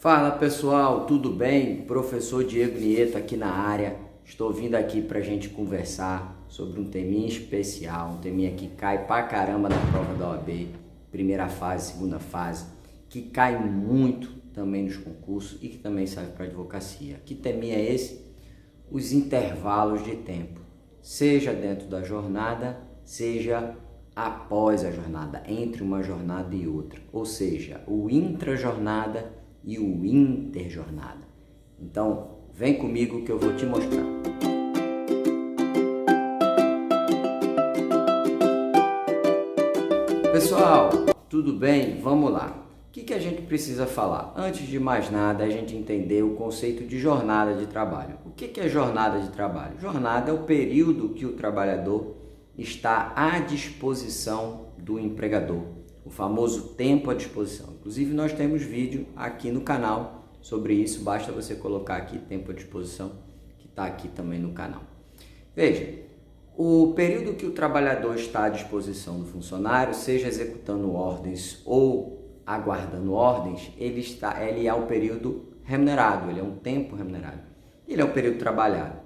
Fala pessoal, tudo bem? Professor Diego Nieto aqui na área. Estou vindo aqui para a gente conversar sobre um teminha especial, um teminha que cai pra caramba na prova da OAB, primeira fase, segunda fase, que cai muito também nos concursos e que também serve para advocacia. Que teminha é esse? Os intervalos de tempo, seja dentro da jornada, seja após a jornada, entre uma jornada e outra, ou seja, o intrajornada e o interjornada. Então, vem comigo que eu vou te mostrar. Pessoal, tudo bem? Vamos lá. O que a gente precisa falar? Antes de mais nada, a gente entender o conceito de jornada de trabalho. O que é jornada de trabalho? Jornada é o período que o trabalhador está à disposição do empregador, o famoso tempo à disposição. Inclusive, nós temos vídeo aqui no canal sobre isso, basta você colocar aqui tempo à disposição, que está aqui também no canal. Veja, o período que o trabalhador está à disposição do funcionário, seja executando ordens ou aguardando ordens, ele é um período remunerado, ele é um tempo remunerado, ele é um período trabalhado.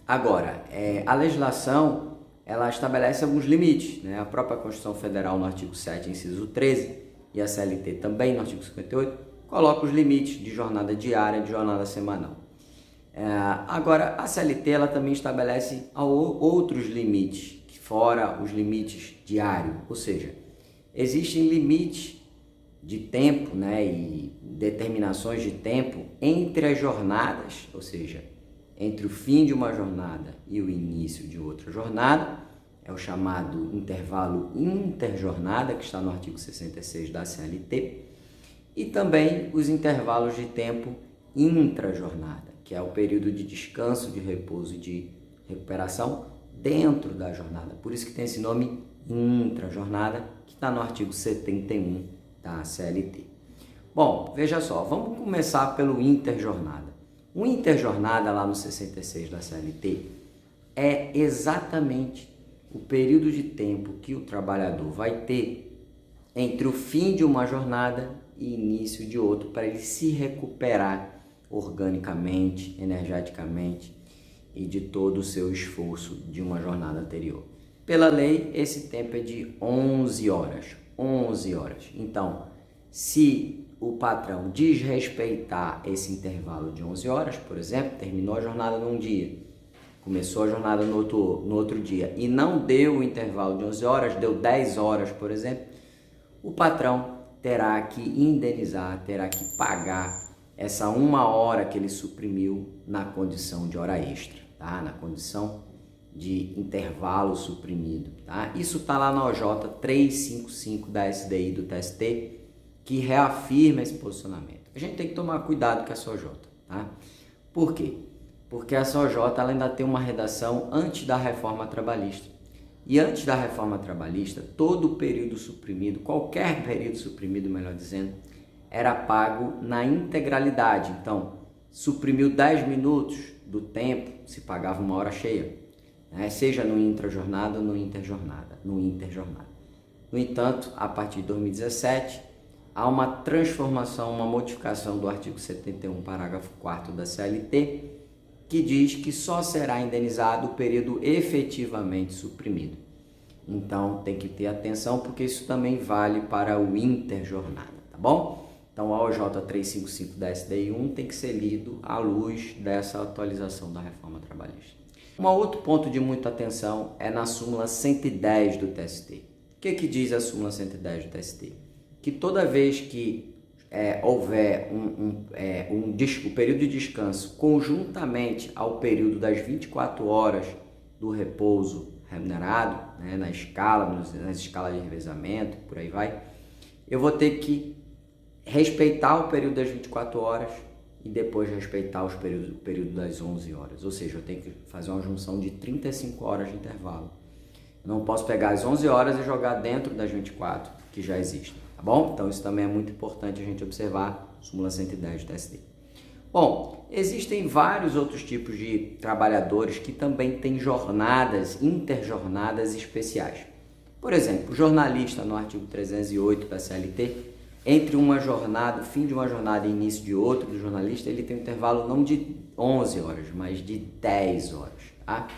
Agora, a legislação ela estabelece alguns limites, né? A própria Constituição Federal, no artigo 7, inciso 13, e a CLT também, no artigo 58, coloca os limites de jornada diária e de jornada semanal. Agora, a CLT ela também estabelece outros limites, fora os limites diários, ou seja, existem limites de tempo, né, e determinações de tempo entre as jornadas, ou seja, entre o fim de uma jornada e o início de outra jornada, é o chamado intervalo interjornada, que está no artigo 66 da CLT, e também os intervalos de tempo intrajornada, que é o período de descanso, de repouso e de recuperação dentro da jornada. Por isso que tem esse nome intrajornada, que está no artigo 71 da CLT. Bom, veja só, vamos começar pelo interjornada. O interjornada, lá no 66 da CLT, é exatamente o período de tempo que o trabalhador vai ter entre o fim de uma jornada e início de outra, para ele se recuperar organicamente, energeticamente e de todo o seu esforço de uma jornada anterior. Pela lei, esse tempo é de 11 horas. 11 horas. Então, se o patrão desrespeitar esse intervalo de 11 horas, por exemplo, terminou a jornada num dia, começou a jornada no outro dia e não deu o intervalo de 11 horas, deu 10 horas, por exemplo, o patrão terá que indenizar, terá que pagar essa 1 hora que ele suprimiu na condição de hora extra, tá? Na condição de intervalo suprimido, tá? Isso está lá na OJ 355 da SDI do TST, que reafirma esse posicionamento. A gente tem que tomar cuidado com essa OJ, tá? Por quê? Porque essa OJ ela ainda tem uma redação antes da reforma trabalhista. E antes da reforma trabalhista, todo o período suprimido, qualquer período suprimido, melhor dizendo, era pago na integralidade. Então, suprimiu 10 minutos do tempo, se pagava 1 hora cheia, né? Seja no intrajornada ou no interjornada. No entanto, a partir de 2017, há uma transformação, uma modificação do artigo 71, parágrafo 4º da CLT, que diz que só será indenizado o período efetivamente suprimido. Então, tem que ter atenção, porque isso também vale para o interjornada, tá bom? Então, a OJ 355 da SDI1 tem que ser lido à luz dessa atualização da reforma trabalhista. Um outro ponto de muita atenção é na súmula 110 do TST. O que diz a súmula 110 do TST? Que toda vez que houver o período de descanso conjuntamente ao período das 24 horas do repouso remunerado, né, nas escalas de revezamento, por aí vai, eu vou ter que respeitar o período das 24 horas e depois respeitar o período das 11 horas. Ou seja, eu tenho que fazer uma junção de 35 horas de intervalo. Eu não posso pegar as 11 horas e jogar dentro das 24 que já existem, tá bom? Então isso também é muito importante a gente observar, súmula 110 do TST. Bom, existem vários outros tipos de trabalhadores que também têm jornadas, interjornadas especiais. Por exemplo, o jornalista, no artigo 308 da CLT, entre uma jornada, o fim de uma jornada e início de outra, do jornalista, ele tem um intervalo não de 11 horas, mas de 10 horas. Tá?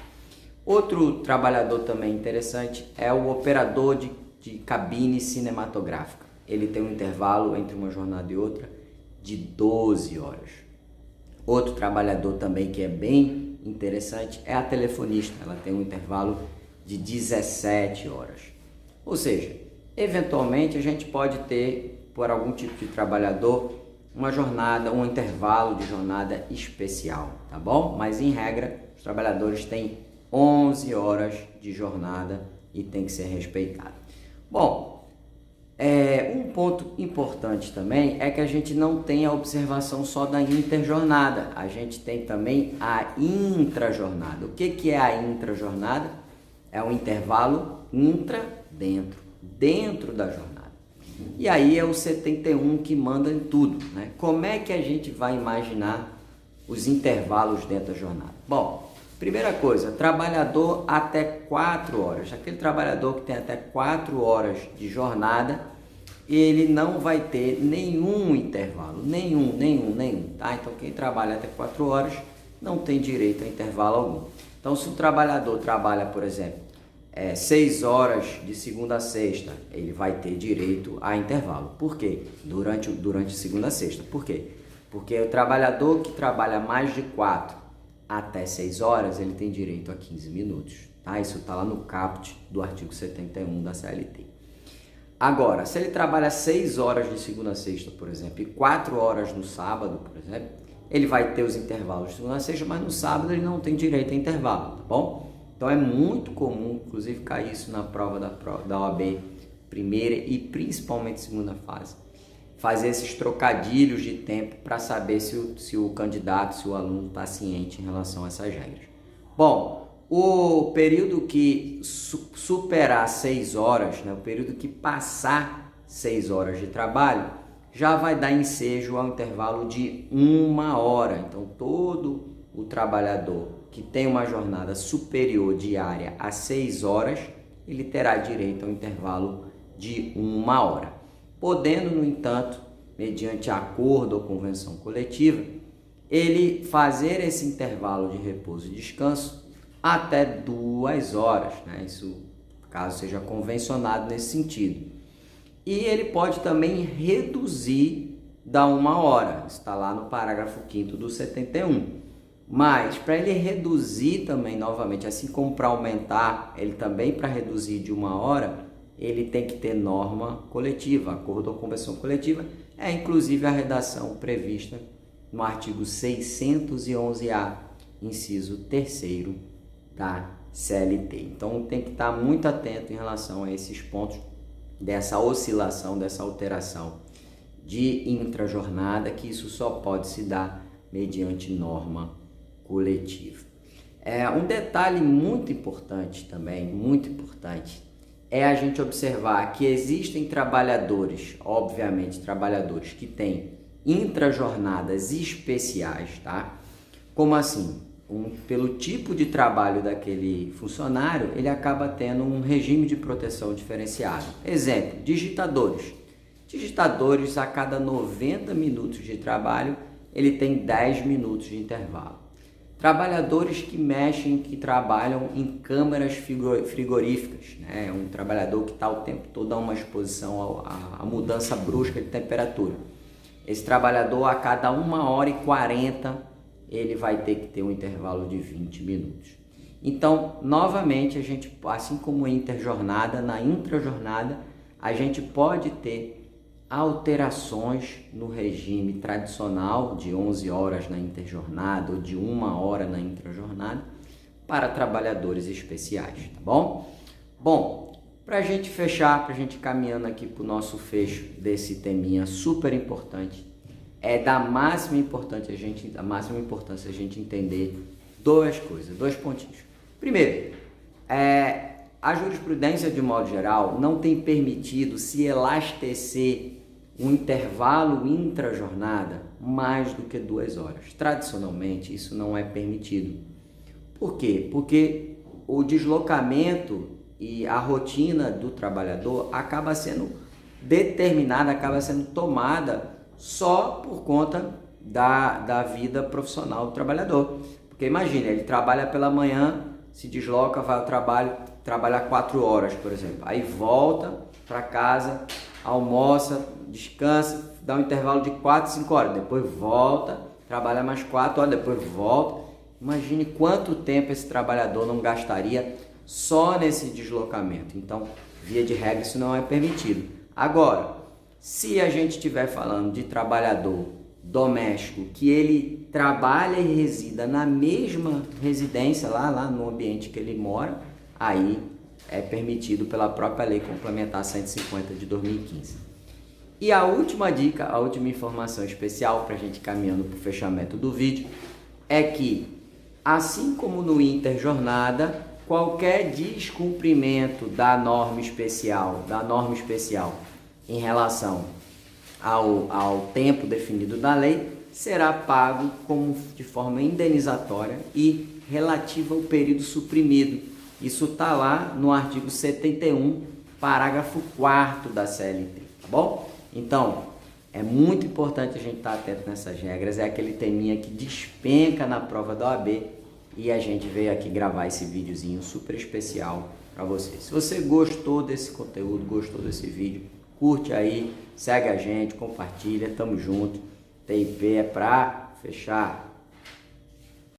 Outro trabalhador também interessante é o operador de cabine cinematográfica. Ele tem um intervalo entre uma jornada e outra de 12 horas. Outro trabalhador também que é bem interessante é a telefonista. Ela tem um intervalo de 17 horas. Ou seja, eventualmente a gente pode ter, por algum tipo de trabalhador, uma jornada, um intervalo de jornada especial, tá bom? Mas em regra, os trabalhadores têm 11 horas de jornada e tem que ser respeitado. Bom, um ponto importante também é que a gente não tem a observação só da interjornada, a gente tem também a intrajornada. O que é a intrajornada? É um intervalo dentro da jornada. E aí é o 71 que manda em tudo, né? Como é que a gente vai imaginar os intervalos dentro da jornada? Bom, primeira coisa, trabalhador até 4 horas. Aquele trabalhador que tem até 4 horas de jornada, ele não vai ter nenhum intervalo, nenhum, tá? Então quem trabalha até 4 horas não tem direito a intervalo algum. Então se o trabalhador trabalha, por exemplo, 6 horas de segunda a sexta, ele vai ter direito a intervalo. Por quê? Durante segunda a sexta. Por quê? Porque o trabalhador que trabalha mais de 4 até 6 horas, ele tem direito a 15 minutos. Tá? Isso está lá no caput do artigo 71 da CLT. Agora, se ele trabalha 6 horas de segunda a sexta, por exemplo, e 4 horas no sábado, por exemplo, ele vai ter os intervalos de segunda a sexta, mas no sábado ele não tem direito a intervalo, tá bom? Então é muito comum, inclusive, cair isso na prova da OAB primeira e principalmente segunda fase. Fazer esses trocadilhos de tempo para saber se o candidato, se o aluno está ciente em relação a essas regras. Bom, o período que superar 6 horas, né, o período que passar 6 horas de trabalho, já vai dar ensejo ao intervalo de 1 hora. Então, todo o trabalhador que tem uma jornada superior diária a 6 horas, ele terá direito ao intervalo de 1 hora. Podendo, no entanto, mediante acordo ou convenção coletiva, ele fazer esse intervalo de repouso e descanso até 2 horas, né? Isso, caso seja convencionado nesse sentido. E ele pode também reduzir da 1 hora, está lá no parágrafo 5º do 71. Mas, para ele reduzir também, novamente, assim como para aumentar, ele também para reduzir de 1 hora, ele tem que ter norma coletiva, acordo ou convenção coletiva, inclusive a redação prevista no artigo 611-A, inciso 3º da CLT. Então tem que estar muito atento em relação a esses pontos dessa oscilação, dessa alteração de intrajornada, que isso só pode se dar mediante norma coletiva. Um detalhe muito importante também, muito importante, é a gente observar que existem trabalhadores, obviamente trabalhadores que têm intrajornadas especiais, tá? Como assim? Pelo tipo de trabalho daquele funcionário, ele acaba tendo um regime de proteção diferenciado. Exemplo, digitadores. Digitadores, a cada 90 minutos de trabalho, ele tem 10 minutos de intervalo. Trabalhadores que trabalham em câmaras frigoríficas, né? Um trabalhador que está o tempo todo a uma exposição à mudança brusca de temperatura. Esse trabalhador, a cada 1 hora e 40, ele vai ter que ter um intervalo de 20 minutos. Então, novamente, a gente, assim como interjornada, na intrajornada, a gente pode ter alterações no regime tradicional de 11 horas na interjornada ou de 1 hora na intrajornada para trabalhadores especiais, tá bom? Bom, para a gente fechar, para a gente caminhando aqui para o nosso fecho desse teminha super importante, da máxima importância a gente entender duas coisas, 2 pontinhos. Primeiro, a jurisprudência, de modo geral, não tem permitido se elastecer um intervalo intrajornada mais do que 2 horas. Tradicionalmente, isso não é permitido. Por quê? Porque o deslocamento e a rotina do trabalhador acaba sendo determinada, acaba sendo tomada só por conta da vida profissional do trabalhador. Porque imagina, ele trabalha pela manhã, se desloca, vai ao trabalho, trabalhar 4 horas, por exemplo. Aí volta para casa, almoça, descansa, dá um intervalo de 4, 5 horas, depois volta, trabalha mais 4 horas, depois volta. Imagine quanto tempo esse trabalhador não gastaria só nesse deslocamento. Então, via de regra, isso não é permitido. Agora, se a gente estiver falando de trabalhador doméstico, que ele trabalha e resida na mesma residência, lá no ambiente que ele mora, aí é permitido pela própria Lei Complementar 150 de 2015. E a última dica, a última informação especial para a gente caminhando para o fechamento do vídeo, é que, assim como no interjornada, qualquer descumprimento da norma especial em relação ao tempo definido da lei, será pago de forma indenizatória e relativa ao período suprimido. Isso está lá no artigo 71, parágrafo 4º da CLT, tá bom? Então, é muito importante a gente estar atento nessas regras, é aquele teminha que despenca na prova da OAB e a gente veio aqui gravar esse videozinho super especial para você. Se você gostou desse conteúdo, gostou desse vídeo, curte aí, segue a gente, compartilha, tamo junto. TIP é pra fechar.